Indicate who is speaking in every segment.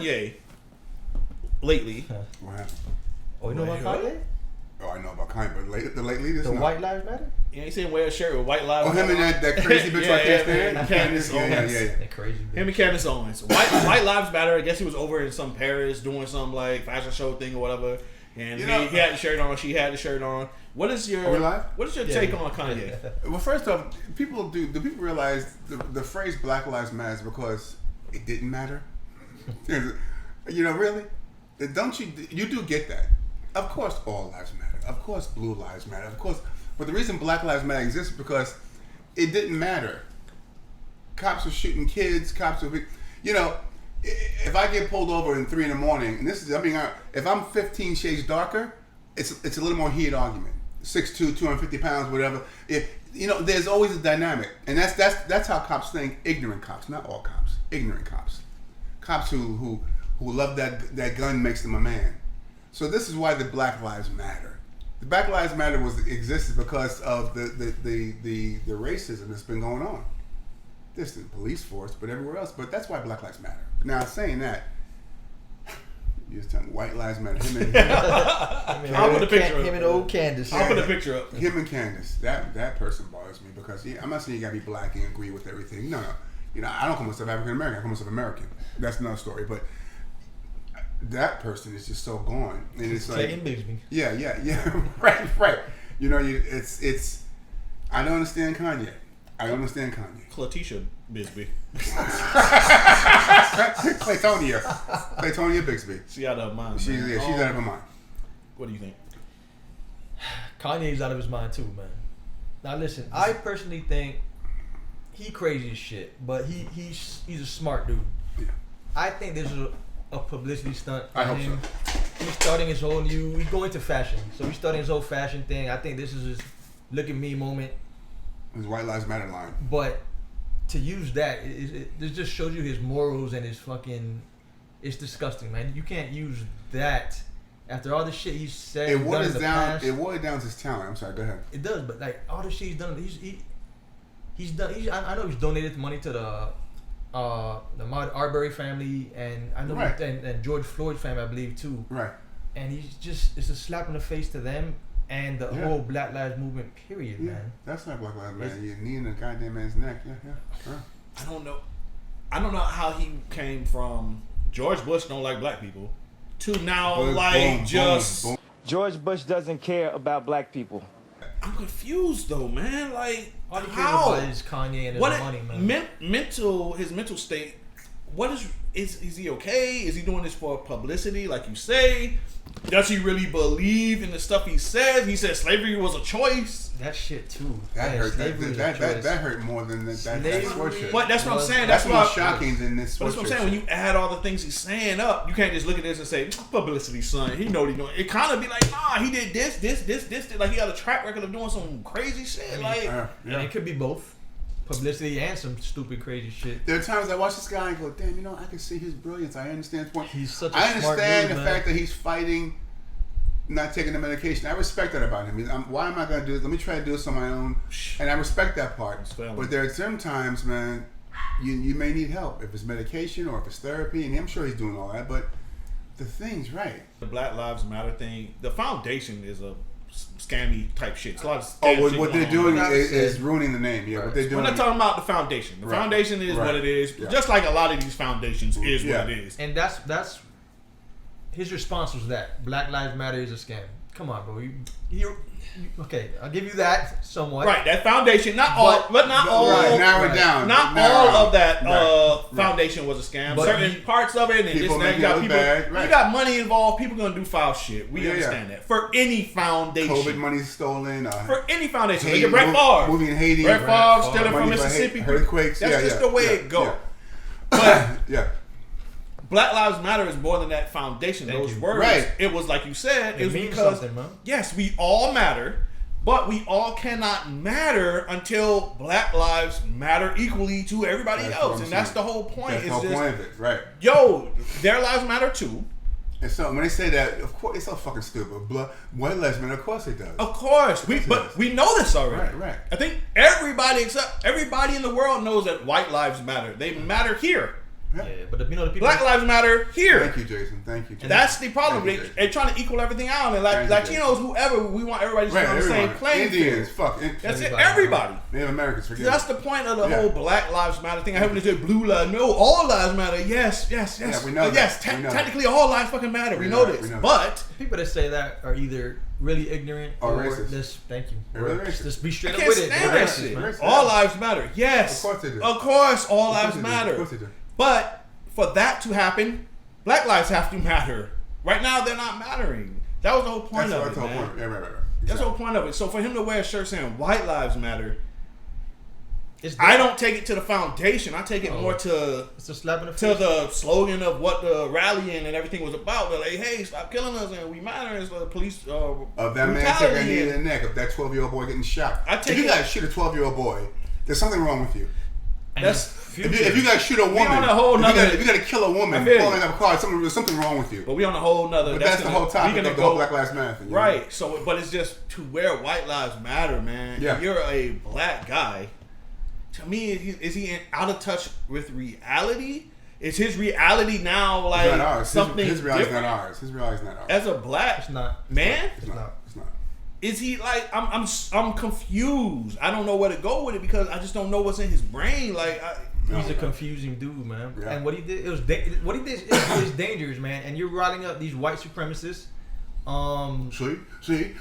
Speaker 1: Kanye lately.
Speaker 2: What happened?
Speaker 3: Oh, you know about Kanye?
Speaker 2: Oh, I know about Kanye, but the lately this
Speaker 3: The
Speaker 2: no.
Speaker 3: White Lives Matter?
Speaker 1: Yeah, he said wear a shirt with white lives.
Speaker 2: Oh, him and that crazy bitch right there.
Speaker 1: man. Candace Owens.
Speaker 3: That crazy bitch.
Speaker 1: Him and Candace Owens. White Lives Matter. I guess he was over in some Paris doing some like fashion show thing or whatever. And he had the shirt on. She had the shirt on. What is your take on Kanye?
Speaker 2: Well, first off, do people realize the phrase Black Lives Matter is because it didn't matter? Really? Don't you do get that? Of course, all lives matter. Of course, blue lives matter. Of course, but the reason Black Lives Matter exists is because it didn't matter. Cops were shooting kids. Cops were, if I get pulled over in 3 a.m, and if I'm 15 shades darker, it's a little more heated argument. 6'2", 250 pounds, whatever. There's always a dynamic, and that's how cops think. Ignorant cops, not all cops. Ignorant cops. Cops who love that gun makes them a man. So this is why the Black Lives Matter. The Black Lives Matter existed because of the racism that's been going on. This in the police force, but everywhere else. But that's why Black Lives Matter. Now, saying that, you're just telling me White Lives Matter.
Speaker 1: I'll put a picture up.
Speaker 3: Him and old Candace.
Speaker 1: I'll put a picture up.
Speaker 2: Him and Candace. That person bothers me because I'm not saying you gotta be black and agree with everything. No. I don't call myself African American. I call myself American. That's another story. But that person is just so gone, and it's like yeah, right. It's. I don't understand Kanye.
Speaker 1: Claytisha Bisbee.
Speaker 2: Claytonia Bixby.
Speaker 1: She out of her mind.
Speaker 2: She's out of her mind.
Speaker 1: What do you think?
Speaker 3: Kanye's out of his mind too, man. Now listen, I personally think he crazy as shit, but he's a smart dude.
Speaker 2: Yeah.
Speaker 3: I think this is a publicity stunt.
Speaker 2: I hope so.
Speaker 3: He's starting his whole he's going to fashion. So he's starting his whole fashion thing. I think this is his look at me moment.
Speaker 2: His White Lives Matter line.
Speaker 3: But to use that, it just shows you his morals and his fucking. It's disgusting, man. You can't use that after all the shit he's said.
Speaker 2: It waters down his talent. I'm sorry. Go ahead.
Speaker 3: It does, but like all the shit he's done, he's done. I know he's donated money to the Ahmaud Arbery family, and I know and George Floyd family, I believe too.
Speaker 2: Right.
Speaker 3: And it's a slap in the face to them and the whole Black Lives Movement. Period, man.
Speaker 2: That's not Black Lives Matter. You're kneeing the goddamn man's neck. Yeah.
Speaker 1: I don't know how he came from George Bush don't like black people to now boom.
Speaker 4: George Bush doesn't care about black people.
Speaker 1: I'm confused though, man. Like
Speaker 3: all he cares about is Kanye and his money, man.
Speaker 1: His mental state. What is he okay? Is he doing this for publicity, like you say? Does he really believe in the stuff he says? He said slavery was a choice.
Speaker 3: That shit too.
Speaker 2: That hurt. That hurt more than that worship.
Speaker 1: But that's what I'm saying.
Speaker 2: That's more shocking than this.
Speaker 1: But that's what I'm saying. When you add all the things he's saying up, you can't just look at this and say publicity, son. He know what he's doing. It kind of be like, nah, he did this. Like he got a track record of doing some crazy shit.
Speaker 3: And it could be both. Publicity and some stupid crazy shit.
Speaker 2: There are times I watch this guy and go, damn, I can see his brilliance. I understand his point.
Speaker 3: He's such a
Speaker 2: I understand
Speaker 3: smart dude,
Speaker 2: the fact that he's fighting, not taking the medication. I respect that about him. Why am I going to do this? Let me try to do this on my own. And I respect that part. But there are some times, man, you may need help. If it's medication or if it's therapy, and I'm sure he's doing all that, but the thing's right.
Speaker 1: The Black Lives Matter thing, the foundation is a scammy type shit. It's a lot of scam
Speaker 2: what they're doing is ruining the name. Yeah, what they're doing.
Speaker 1: We're not talking about the foundation. The foundation is what it is. Yeah. Just like a lot of these foundations is what it is.
Speaker 3: And that's his response was that Black Lives Matter is a scam. Come on, bro. Okay, I'll give you that somewhat.
Speaker 1: Right, that foundation, not all.
Speaker 2: Right, narrow it down.
Speaker 1: Not all of that foundation was a scam. But certain parts of it, and this and that, you got money involved. People gonna do foul shit. We understand that. For any foundation,
Speaker 2: COVID money stolen.
Speaker 1: For any foundation, look at Brett Favre.
Speaker 2: Moving in Haiti.
Speaker 1: Brett Favre stealing from Mississippi.
Speaker 2: Earthquakes.
Speaker 1: That's just the way it goes.
Speaker 2: But
Speaker 1: Black Lives Matter is more than that foundation. Those words.
Speaker 2: Right.
Speaker 1: It was like you said. It was
Speaker 3: means
Speaker 1: because
Speaker 3: something, man.
Speaker 1: Yes, we all matter, but we all cannot matter until Black lives matter equally to everybody else, and that's the whole point.
Speaker 2: That's the whole point of it, right?
Speaker 1: Yo, their lives matter too.
Speaker 2: And so when they say that, of course, it's so fucking stupid. White lives matter. Of course it does.
Speaker 1: Of course, but we know this already.
Speaker 2: Right.
Speaker 1: I think everybody in the world knows that white lives matter. They matter here.
Speaker 2: Yeah.
Speaker 3: But the people.
Speaker 1: Black Lives Matter here.
Speaker 2: Thank you, Jason. Thank you, Jason.
Speaker 1: That's the problem.
Speaker 2: Thank you,
Speaker 1: They're trying to equal everything out, and like Latinos, whoever, we want everybody to be on the same playing
Speaker 2: Indians,
Speaker 1: field.
Speaker 2: fuck.
Speaker 1: That's it. Everybody.
Speaker 2: Native Americans, forget
Speaker 1: That's the point of the whole Black Lives Matter thing. I haven't said blue lives. No, all lives matter. Yes.
Speaker 2: Yeah, we know that.
Speaker 1: Yes, technically all lives fucking matter. We know this. But
Speaker 3: people that say that are either really ignorant or
Speaker 2: racist.
Speaker 3: Just thank you.
Speaker 2: Really racist.
Speaker 3: Just be straight
Speaker 1: I
Speaker 3: up with
Speaker 1: can't
Speaker 3: it.
Speaker 1: stand that shit.
Speaker 2: Racist.
Speaker 1: All lives matter. Yes.
Speaker 2: Of course they do.
Speaker 1: Of course, all
Speaker 2: Of course
Speaker 1: lives
Speaker 2: they do.
Speaker 1: matter.
Speaker 2: Of course they do.
Speaker 1: But for that to happen, Black lives have to matter. Right now, they're not mattering. That was the whole point of it, man.
Speaker 2: Yeah, right.
Speaker 1: That's the whole point of it. So for him to wear a shirt saying white lives matter, I don't take it to the foundation. I take it more to
Speaker 3: it's a slap in the face.
Speaker 1: to the slogan of what the rallying and everything was about. They're like, hey, stop killing us and we matter. It's the police
Speaker 2: of that man taking a knee in the neck, of that 12-year-old boy getting shot. If you guys shoot a 12-year-old boy, there's something wrong with you. If you guys shoot a woman, if you got to kill a woman falling up a car, there's something wrong with you.
Speaker 1: But we on a whole nother.
Speaker 2: But that's the whole topic of the whole Black Lives Matter thing.
Speaker 1: Right. So, but it's just to wear white lives matter, man.
Speaker 2: Yeah.
Speaker 1: If you're a black guy, to me, is he out of touch with reality? Is his reality now like
Speaker 2: it's not ours.
Speaker 1: something
Speaker 2: his reality's
Speaker 1: different?
Speaker 2: not ours. His reality's not ours.
Speaker 1: As a black
Speaker 3: It's not.
Speaker 1: man,
Speaker 2: It's not.
Speaker 1: is he like I'm confused. I don't know where to go with it because I just don't know what's in his brain. Like
Speaker 3: he's a confusing dude, man.
Speaker 2: Yeah.
Speaker 3: And what he did, is dangerous, man. And you're riding up these white supremacists.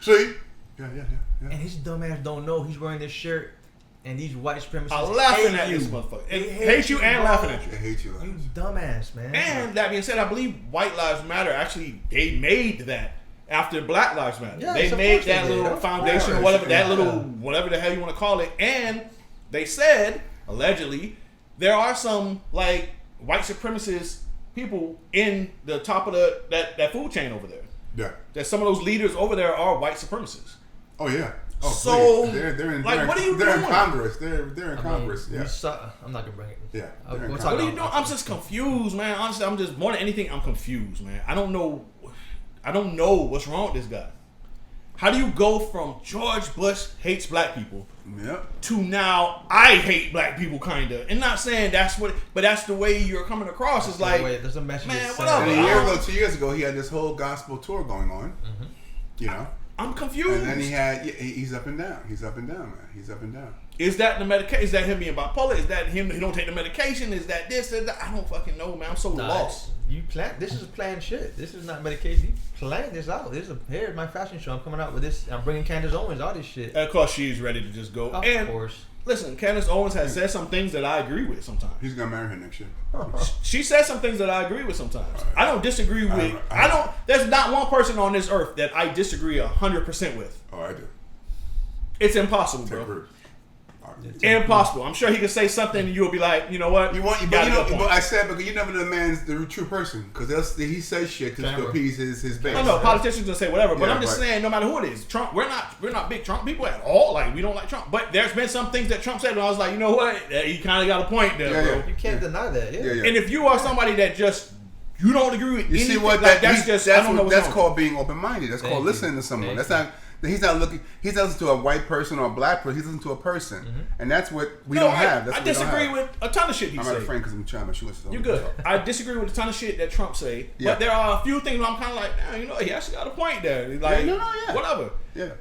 Speaker 2: See. Yeah.
Speaker 3: And his dumb ass don't know he's wearing this shirt. And these white supremacists
Speaker 1: I'm laughing
Speaker 3: hate
Speaker 1: at
Speaker 3: you.
Speaker 1: this motherfucker.
Speaker 3: They
Speaker 1: Hate you and
Speaker 3: bro.
Speaker 1: laughing at you.
Speaker 2: I hate you.
Speaker 3: You dumbass, man.
Speaker 1: And that being said, I believe White Lives Matter actually they made that after Black Lives Matter.
Speaker 3: Yes,
Speaker 1: they
Speaker 3: of
Speaker 1: made
Speaker 3: course
Speaker 1: that
Speaker 3: they did.
Speaker 1: little
Speaker 3: Of
Speaker 1: foundation or
Speaker 3: course.
Speaker 1: whatever, that
Speaker 3: Yeah.
Speaker 1: little whatever the hell you want to call it. And they said allegedly there are some like white supremacist people in the top of that food chain over there.
Speaker 2: Yeah.
Speaker 1: That some of those leaders over there are white supremacists.
Speaker 2: Oh yeah. Oh,
Speaker 1: So,
Speaker 2: they're in
Speaker 1: like, what are you
Speaker 2: they're
Speaker 1: doing?
Speaker 2: in Congress. They're in Congress. Yeah.
Speaker 3: I'm not gonna bring it.
Speaker 2: Yeah.
Speaker 3: We'll
Speaker 2: They're in
Speaker 3: talk
Speaker 1: What are you
Speaker 3: about-
Speaker 1: doing? I'm just confused, man. Honestly, I'm just more than anything, I'm confused, man. I don't know what's wrong with this guy. How do you go from George Bush hates black people
Speaker 2: Yep.
Speaker 1: to now I hate black people, kinda? And not saying that's what, but that's the way you're coming across. It's like,
Speaker 3: Wait, there's a message.
Speaker 1: man,
Speaker 3: that's
Speaker 1: whatever.
Speaker 3: sent.
Speaker 2: And a year ago, 2 years ago, he had this whole gospel tour going on.
Speaker 3: Mm-hmm.
Speaker 2: You know.
Speaker 1: I'm confused.
Speaker 2: And then he's up and down. He's up and down, man. He's up and down.
Speaker 1: Is that the medication? Is that him being bipolar? Is that him? He don't take the medication? Is that this? Is that? I don't fucking know, man. I'm so lost.
Speaker 3: You plan. This is planned shit. This is not medication. You planned this out. Here's my fashion show. I'm coming out with this. I'm bringing Candace Owens. All this shit.
Speaker 1: Of course, she's ready to just go.
Speaker 3: Of
Speaker 1: And
Speaker 3: course.
Speaker 1: listen, Candace Owens has said some things that I agree with sometimes.
Speaker 2: He's gonna marry her next year.
Speaker 1: She says some things that I agree with sometimes. I don't disagree with.
Speaker 2: I
Speaker 1: I don't. There's not one person on this earth that I disagree 100% with.
Speaker 2: Oh, I do.
Speaker 1: It's impossible,
Speaker 2: Take
Speaker 1: bro.
Speaker 2: Bruce.
Speaker 1: Impossible. I'm sure he could say something and you'll be like, you know what?
Speaker 2: But I said because you never know the man's the true person because he says shit to appease his base.
Speaker 1: No, politicians gonna say whatever, but
Speaker 2: Yeah,
Speaker 1: I'm just saying, no matter who it is, Trump. We're not big Trump people at all. Like we don't like Trump, but there's been some things that Trump said, and I was like, you know what? He kind of got a point there, bro.
Speaker 3: You can't deny that. Yeah.
Speaker 1: And if you are somebody that just you don't agree with
Speaker 2: You
Speaker 1: anything,
Speaker 2: see what
Speaker 1: like, that's
Speaker 2: called being open minded. That's called listening to someone. That's not. He's not looking. He's not listening to a white person or a black person. He's listening to a person, and that's what we don't have. That's
Speaker 1: I
Speaker 2: what we don't
Speaker 1: disagree
Speaker 2: have.
Speaker 1: with a ton of shit he
Speaker 2: I'm
Speaker 1: said.
Speaker 2: not a friend because I'm trying to shoot.
Speaker 1: You're good. I disagree with a ton of shit that Trump say,
Speaker 2: Yeah.
Speaker 1: but there are a few things where I'm kind of like, man, you know, he actually got a point there. Like,
Speaker 2: yeah.
Speaker 1: whatever.
Speaker 2: Yeah.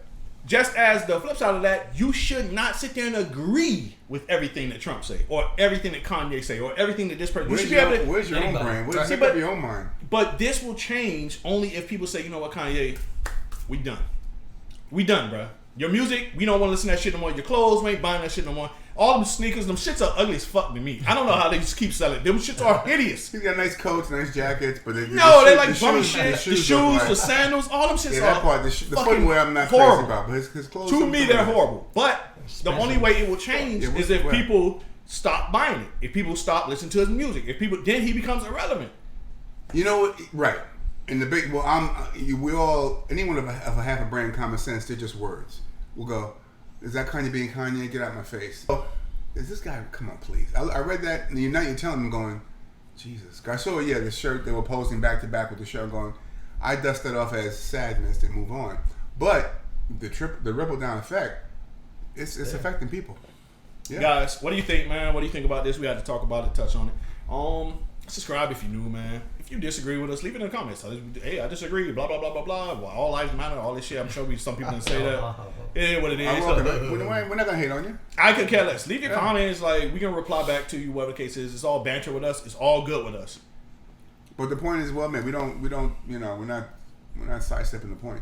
Speaker 1: Just as the flip side of that, you should not sit there and agree with everything that Trump say, or everything that Kanye say, or everything that this person. You should be able to.
Speaker 2: Where's your own brain? Where's your own mind?
Speaker 1: But this will change only if people say, you know what, Kanye, we done. We done, bro. Your music, we don't want to listen to that shit no more. Your clothes, we ain't buying that shit no more. All them sneakers, them shits are ugly as fuck to me. I don't know how they just keep selling. Them shits are hideous.
Speaker 2: He's got nice coats, nice jackets, but they
Speaker 1: like bummy shit. The shoes,
Speaker 2: like,
Speaker 1: the sandals, all them shits
Speaker 2: yeah,
Speaker 1: are
Speaker 2: that part, the footwear I'm not
Speaker 1: horrible.
Speaker 2: crazy about, but his clothes.
Speaker 1: To me, they're horrible. But the only way it will change is if people stop buying it. If people stop listening to his music. Then he becomes irrelevant.
Speaker 2: You know what? Right. In the big, anyone of a half a brain, common sense, they're just words. We'll go, is that Kanye being Kanye? Get out of my face. Oh, is this guy, come on, please. I read that, and you're telling me going, Jesus. I saw, the shirt, they were posting back to back with the shirt going, I dust that off as sadness and move on. But the ripple down effect, it's affecting people. Yeah.
Speaker 1: Guys, what do you think, man? What do you think about this? We had to talk about it, touch on it. Subscribe if you're new, man. If you disagree with us, leave it in the comments. Hey, I disagree. Blah blah blah blah blah. Well, all lives matter. All this shit. I'm sure some people didn't say that. It is what it is.
Speaker 2: We're not gonna hate on you.
Speaker 1: I could care less. Leave your comments. Like we can reply back to you. Whatever the case is, it's all banter with us. It's all good with us.
Speaker 2: But the point is, well, man, we don't. You know, we're not sidestepping the point.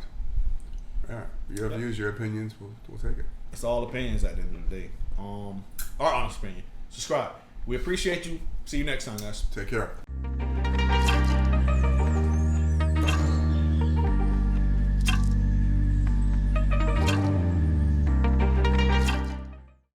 Speaker 2: Yeah, your views, your opinions, we'll take it.
Speaker 1: It's all opinions at the end of the day. Our honest opinion. Subscribe. We appreciate you. See you next time, guys.
Speaker 2: Take care.